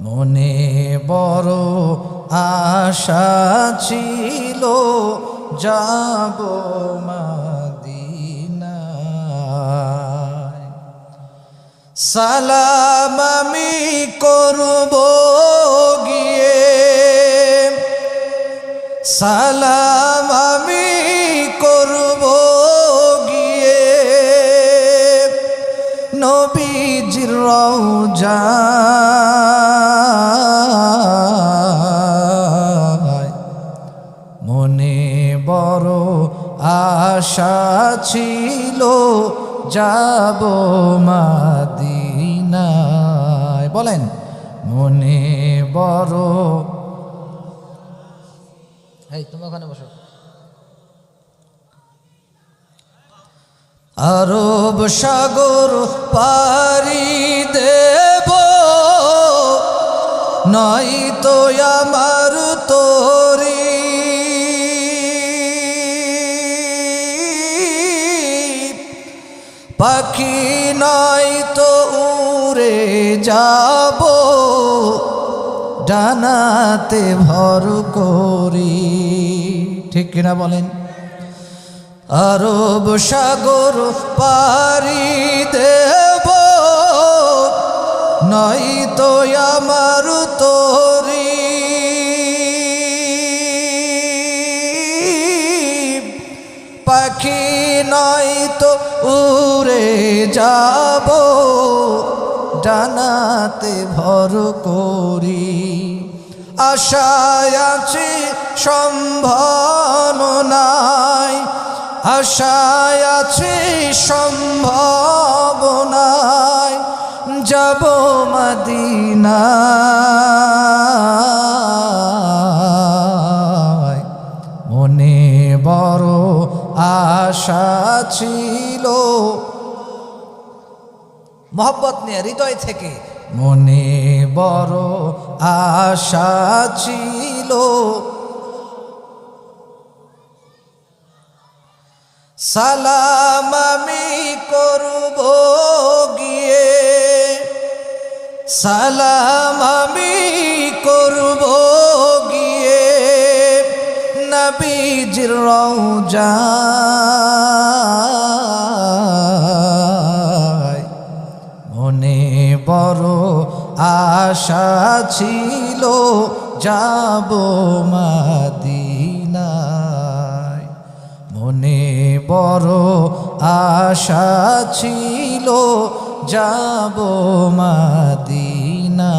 মনে বড় আশা ছিল যাব মদিনায়। সালাম আমি করব গিয়ে, সালাম আমি করব গিয়ে নবীজির রওজায়। মনে বড় আশা ছিল যাব মদিনায়। বলেন মনে বড়। এই তুমি ওখানে বসো। আরব সাগর পাড়ি দেব, নয়তো আমার তরি পাখি, নয়তো উড়ে যাব ডানাতে ভর করি। ঠিক কিনা বলেন? আরব সাগর পাড়ি দেব, নয়তো আমার তরি পাখি, নয়তো উড়ে যাব ডানাতে ভর করি। আশায় আছি সম্ভাবনায়, আশায় আছি সম্ভাবনায় যাব মদিনায়। মনে বড় আশা ছিল, মোহব্বত নিয়ে হৃদয় থেকে মনে বড় আশা ছিল সালাম আমি করব গিয়ে, সালাম আমি করব গিয়ে নবীজির রওজায়। মনে বড় আশা ছিল যাব মদিনায়। মনে বড় আশা ছিল যাব মদিনায়।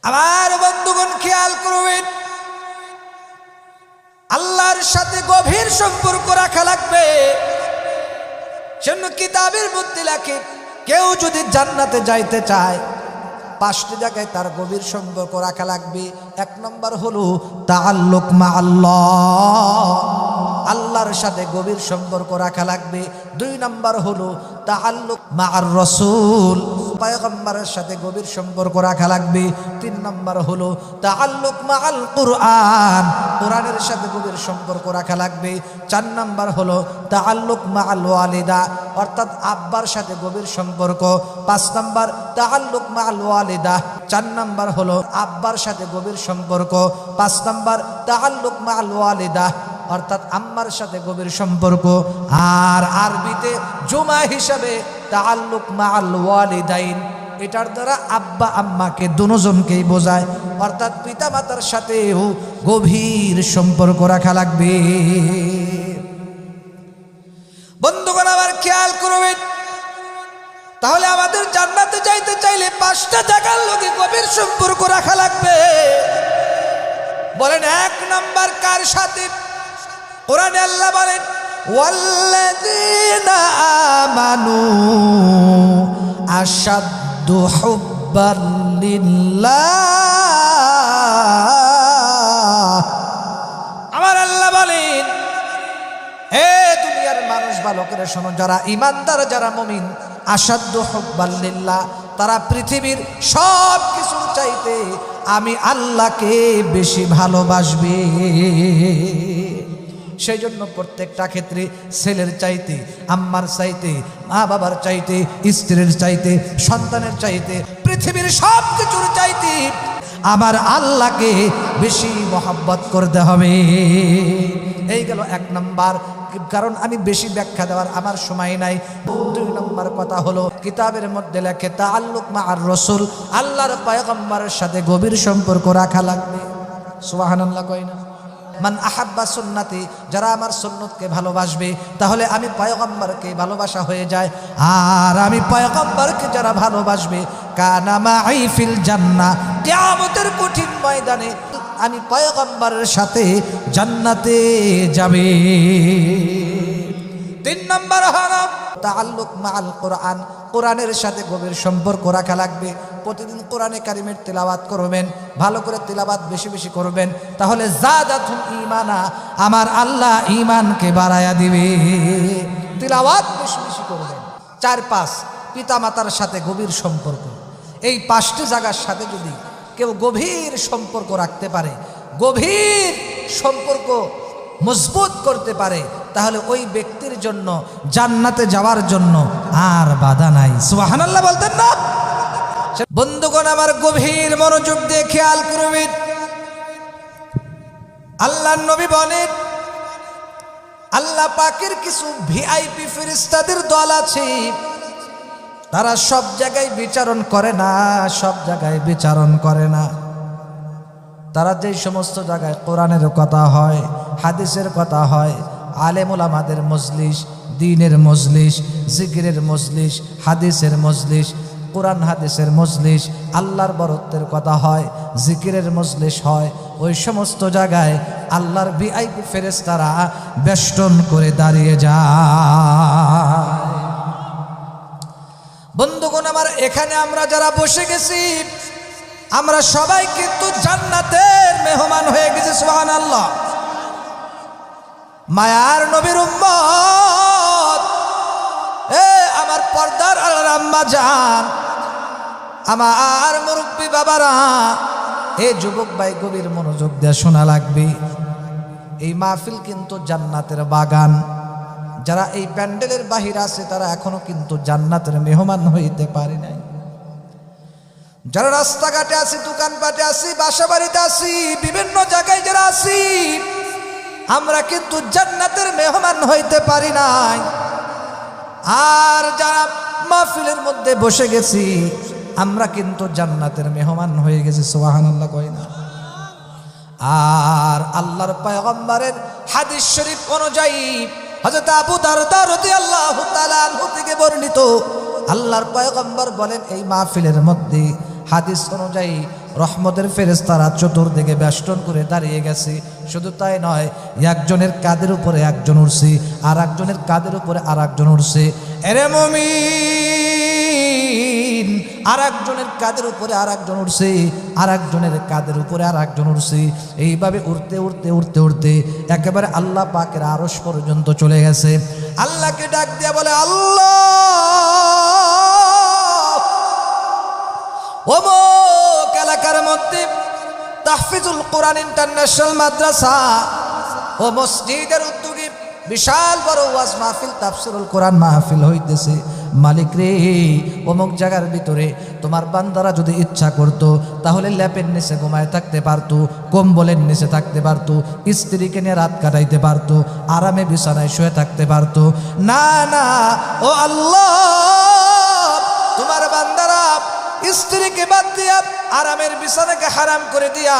আমার বন্ধুগণ খেয়াল করবেন, আল্লাহর সাথে গভীর সম্পর্ক রাখা লাগবে। জন্য কিতাবের মধ্যে লেখে, কেউ যদি জান্নাতে যাইতে চায় 5টি জায়গায় তার গভীর সম্পর্ক রাখা লাগবে। 1 নম্বর হলো তাআল্লুক মা আল্লাহ, আল্লাহর সাথে গভীর সম্পর্ক রাখা লাগবে। 2 নম্বর হলো তাআল্লুক মা আর রাসূল, পয়গম্বরের সাথে গভীর সম্পর্ক রাখা লাগবে। 3 নম্বর হলো তাআল্লুক মা আল কুরআন, কোরআনের সাথে গভীর সম্পর্ক রাখা লাগবে। 4 নম্বর হলো তাআল্লুক মা আল ওয়ালিদা, অর্থাৎ আব্বার সাথে গভীর সম্পর্ক। 5 নম্বর তাআল্লুক মা আল ওয়ালিদা, 4 নম্বর হলো আব্বার সাথে গভীর সম্পর্ক। 5 নম্বর তাআল্লুক মা আল ওয়ালিদা, অর্থাৎ আম্মার সাথে গভীর সম্পর্ক। আর আরবিতে জুমা হিসাবে তাআল্লুক মা আল ওয়ালিদাইন, এটার দ্বারা আব্বা আম্মাকে দুজনকেই বোঝায়, অর্থাৎ পিতা মাতার সাথেও গভীর সম্পর্ক রাখা লাগবে। বন্ধুগণ আবার খেয়াল করবেন, তাহলে আমাদের জান্নাতে যাইতে চাইলে 5টা জায়গার লোকে গভীর সম্পর্ক রাখা লাগবে। বলেন 1 নম্বর কার সাথে? কোরআনে আল্লাহ বলেন, ওয়াল্লাযীনা আমানু আশাদ্দু হুব্বান লিল্লাহ। আমার আল্লাহ বলেন, হে দুনিয়ার মানুষ ভালো করে শোনো, যারা ঈমানদার, যারা মুমিন, আশাদ্দু হুব্বান লিল্লাহ, তারা পৃথিবীর সব কিছুর চাইতে আমি আল্লাহকে বেশি ভালোবাসবে। সেই জন্য প্রত্যেকটা ক্ষেত্রে ছেলের চাইতে, আম্মার চাইতে, মা বাবার চাইতে, স্ত্রীর চাইতে, সন্তানের চাইতে পৃথিবীর সব কিছুর চাইতে আমার আল্লাহকে বেশি মহব্বত করতে হবে। এই গেল 1 নাম্বার, কারণ আমি বেশি ব্যাখ্যা দেওয়ার আমার সময় নাই। 2 নম্বর কথা হলো কিতাবের মধ্যে লেখে তাআল্লুক মা'আর রাসূল, আল্লাহর পয়গম্বরের সাথে গভীর সম্পর্ক রাখা লাগবে। সুবহানাল্লাহ কই না? মান আহাব্বা সুন্নতি, যারা আমার সুন্নতকে ভালোবাসবে তাহলে আমি পয়গম্বরকে ভালোবাসা হয়ে যায়। আর আমি পয়গম্বরকে যারা ভালোবাসবে কানা মাই ফিল জান্নাহ, কিয়ামতের কঠিন ময়দানে আমি পয়গম্বরের সাথে জান্নাতে যাবে। 3 নম্বর হলো তাআল্লুক মা'আল কোরআন, কোরআনের সাথে গভীর সম্পর্ক রাখা লাগবে। প্রতিদিন কোরআনে কারিমের তেলাওয়াত করবেন, ভালো করে তেলাওয়াত বেশি বেশি করবেন, তাহলে যাদাতুল ঈমানা, আমার আল্লাহ ঈমানকে বাড়ায়া দিবে। তেলাওয়াত বেশি বেশি করবেন। 4-5 পিতামাতার সাথে গভীর সম্পর্ক, এই 5টি জায়গার সাথে যদি কেউ গভীর সম্পর্ক রাখতে পারে, গভীর সম্পর্ক মজবুত করতে পারে, তাহলে ওই ব্যক্তির জন্য জান্নাতে যাওয়ার জন্য আর বাধা নাই। সুবহানাল্লাহ বলতেন না? বন্ধুগণ আমার গভীর মনোযোগ দিয়ে খেয়াল করবেন। আল্লাহর নবী বলেন আল্লাহ পাকের কিছু ভিআইপি ফেরেশতাদের দল আছে, তারা সব জায়গায় বিচারণ করে না, সব জায়গায় বিচারণ করে না। তারা যে সমস্ত জায়গায় কোরআনের কথা হয়, হাদিসের কথা হয়, আলেম উলামাদের মজলিস, দ্বীনের মজলিস, জিকিরের মজলিস, হাদিসের মজলিস, কোরআন হাদিসের মজলিস, আল্লাহর বরত্বের কথা হয়, জিকিরের মজলিস হয়, ওই সমস্ত জায়গায় আল্লাহর ভিআইপি ফেরেশতারা বেষ্টন করে দাঁড়িয়ে যায়। বন্ধুগণ আমার, এখানে আমরা যারা বসে গেছি আমরা সবাই কিন্তু জান্নাতের মেহমান হয়ে গেছি। সুবহানাল্লাহ। মায়ার নবীর উম্মত, আমার পর্দার আড়ার আম্মা জান, আমার মুরব্বী বাবারা, যুবক ভাই গভীর মনোযোগ দিয়ে শোনা লাগবে। এই মাহফিল কিন্তু জান্নাতের বাগান। যারা এই প্যান্ডেলের বাহিরে আছে তারা এখনো কিন্তু জান্নাতের মেহমান হইতে পারে নাই। যারা রাস্তাঘাটে আছি, দোকানপাটে আছি, বাসা বাড়িতে আছি, বিভিন্ন জায়গায় যারা আছি, আমরা কিন্তু জান্নাতের মেহমান হইতে পারি নাই। আর যারা মাহফিলের মধ্যে বসে গেছি আমরা কিন্তু জান্নাতের মেহমান হয়ে গেছি। সুবহানাল্লাহ কই না? আর আল্লাহর পয়গম্বরের হাদিস শরীফ অনুযায়ী হযরত আবু দারদা রাদিয়াল্লাহু তাআলা আনহু থেকে বর্ণিত, আল্লাহর পয়গম্বর বলেন এই মাহফিলের মধ্যে হাদিস অনুযায়ী রহমতের ফেরেশতারা চতুর্দিকে বেষ্টন করে দাঁড়িয়ে গেছে। শুধু তাই নয়, একজনের কাঁধের উপরে একজন উঠছে, আর একজনের কাঁধের উপরে আর একজন উঠছে। এরে মুমিন, আর একজনের কাঁধের উপরে আর একজন উঠছে, আর একজনের কাঁধের উপরে আর একজন উঠছে। এইভাবে উঠতে উঠতে উঠতে উঠতে একেবারে আল্লাহ পাকের আরশ পর্যন্ত চলে গেছে। আল্লাহকে ডাক দিয়ে বলে, আল্লাহ, অমুক এলাকার মধ্যে তাহফিজুল কোরআন ইন্টারন্যাশনাল মাদ্রাসা ও মসজিদের উদ্যোগে বিশাল বড় ওয়াজ মাহফিল, তাফসিরুল কোরআন মাহফিল হইতেছে। মালিক রে, অমুক জায়গার ভিতরে তোমার বান্দারা যদি ইচ্ছা করত তাহলে ল্যাপের নিচে ঘুমায় থাকতে পারতো, কম্বলের নিচে থাকতে পারতো, স্ত্রীকে নিয়ে রাত কাটাইতে পারতো, আরামে বিছানায় শুয়ে থাকতে পারতো। না না, ও আল্লাহ, তোমার বান্দারা স্ত্রীকে বাদ দিয়া, আরামের বিছানাকে হারাম করে দিয়া,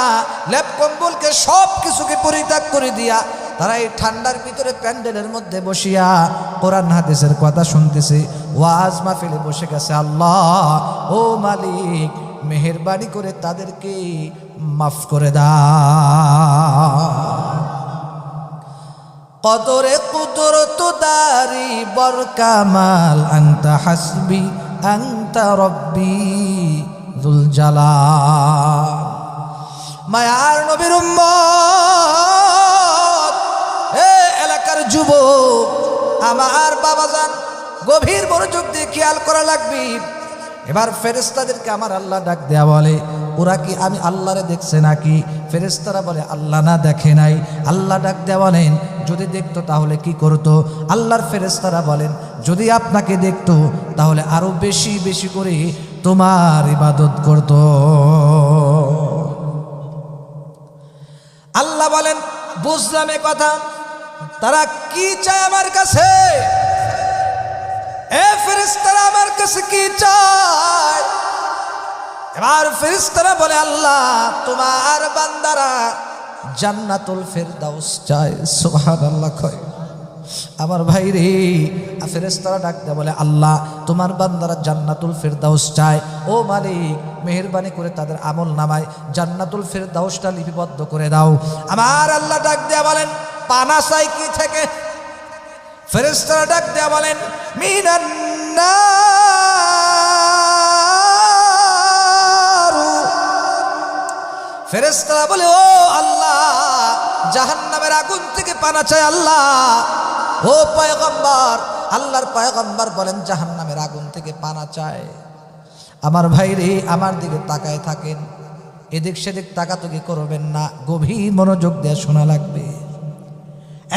ল্যাপ কম্বলকে সব কিছুকে পরিত্যাগ করে দিয়া তারা এই ঠান্ডার ভিতরে প্যান্ডেলের মধ্যে বসিয়া কোরআন হাদিসের কথা শুনতেছে, ওয়াজ মাহফিলে বসে গেছে। আল্লাহ, ও মালিক, মেহেরবানি করে তাদেরকে মাফ করে দাও। কদরে কুদরত দারি বরকামাল আনতা হাসবি আনতা রব্বি যুল জালাল। মায়ার নবীর উম্মত, এলাকার যুবক, আমার বাবাজান, গভীর মনোযোগ দিয়ে খেয়াল করা লাগবে। এবার ফেরেশতাদেরকে আমার আল্লাহ ডাক দেয়া বলে, ওরা কি আমি আল্লাহরে দেখছে নাকি? ফেরেশতারা বলে, আল্লাহ না দেখে নাই। আল্লাহ ডাক দেয়া বলেন, যদি দেখতো তাহলে কি করতো? আল্লাহর ফেরেশতারা বলেন, যদি আপনাকে দেখতো তাহলে আরো বেশি বেশি করে তোমার ইবাদত করত। আল্লাহ বলেন বুঝলাম এ কথা, তারা কি চায় আমার কাছে? এ ফেরেশতারা আমার কাছে কি চায়? এবার ফেরেশতারা বলে আল্লাহ তোমার বান্দারা জান্নাতুল ফেরদাউস চায়। সুবহানাল্লাহ। কয় আমার ভাই রে, ফেরেশতারা ডাক দেয় বলে আল্লাহ তোমার বান্দারা জান্নাতুল ফেরদাউস চায়। ও মালিক মেহেরবানি করে তাদের আমল নামায় জান্নাতুল ফেরদাউসটা লিপিবদ্ধ করে দাও। আমার আল্লাহ ডাক দেয়া বলেন পানা চাই কি থেকে? ফেরেশতারা ডাক দেয়া বলেন মিনান নার। ফেরেশতারা বলে ও আল্লাহ জাহান্নামের আগুন থেকে পানা চায়। আল্লাহ ও পয়গম্বর, আল্লাহর পয়গম্বর বলেন জাহান্নামের আগুন থেকে পানা চায়। আমার ভাই রে আমার দিকে তাকায় থাকেন, এদিক সেদিক তাকাতুকি করবেন না, গভীর মনোযোগ দিয়ে শোনা লাগবে।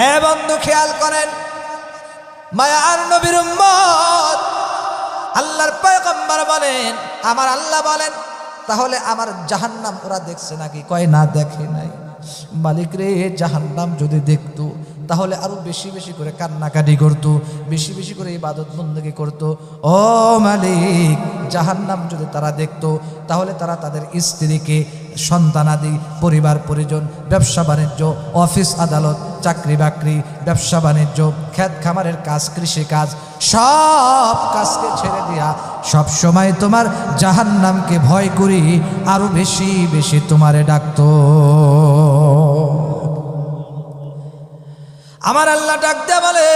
এ বন্ধু খেয়াল করেন, মায়ার নবীর উম্মত আল্লাহর পয়গম্বর বলেন, আমার আল্লাহ বলেন তাহলে আমার জাহান্নাম ওরা দেখছে নাকি? কয় না দেখে নাই। মালিক রে জাহান্নাম যদি দেখতো তাহলে আরো বেশি বেশি করে কান্নাকাটি করতো, বেশি বেশি করে ইবাদত বন্দেগী করতো। ও মালিক জাহান্নাম যদি তারা দেখতো তাহলে তারা তাদের স্ত্রীকে, সন্তানাদি, পরিবার পরিজন, ব্যবসা বাণিজ্য, অফিস আদালত, চাকরি বাকরি, ব্যবসা বাণিজ্য, ক্ষেত খামারের কাজ, কৃষি কাজ, সব কাজকে ছেড়ে দিয়া সব সময় তোমার জাহান্নামকে ভয় করি আরো বেশি বেশি তোমারে ডাকতো। আমার আল্লাহ ডাক দেয়া বলে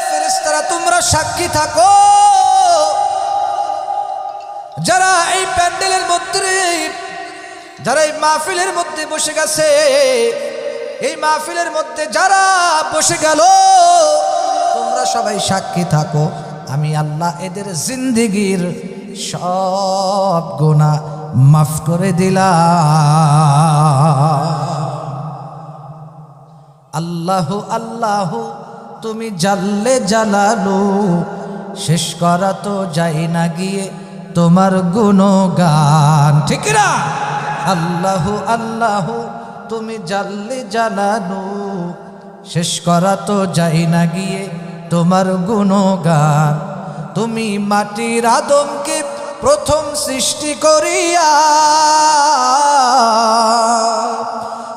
ফেরেশতারা তোমরা সাক্ষী থাকো, যারা এই প্যান্ডেলের মধ্যে, যারা এই মাহফিলের মধ্যে বসে গেছে, এই মাহফিলের মধ্যে যারা বসে গেল তোমরা সবাই সাক্ষী থাকো, আমি আল্লাহ এদের জিন্দেগির সব গুনাহ মাফ করে দিলাম। আল্লাহু আল্লাহু তুমি জাল্লে জালালু, শেষ করা তো যায় না গিয়ে তোমার গুণগান। ঠিক না? আল্লাহু আল্লাহু তুমি জাল্লে জালালু, শেষ করা তো যায় না গিয়ে তোমার গুণগান। তুমি মাটির আদমকে প্রথম সৃষ্টি করিয়া,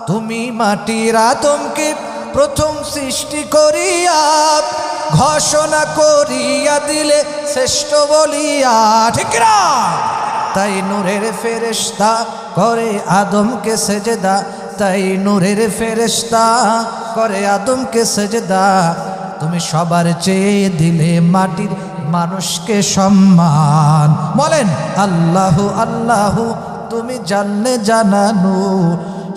তুমি মাটির আদমকে প্রথম সৃষ্টি করিয়া ঘোষণা করিয়া দিলে শ্রেষ্ঠ বলিয়া। ঠিক না? তাই নূরের ফেরেশতা করে আদমকে সেজদা, তাই নূরের ফেরেশতা করে আদমকে সেজদা। তুমি সবার চেয়ে দিলে মাটির মানুষকে সম্মান। বলেন আল্লাহু আল্লাহু তুমি জানলে জানানু,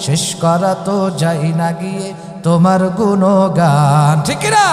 শেষ করা তো যাই না গিয়ে তোমার গুণগান। ঠিক না?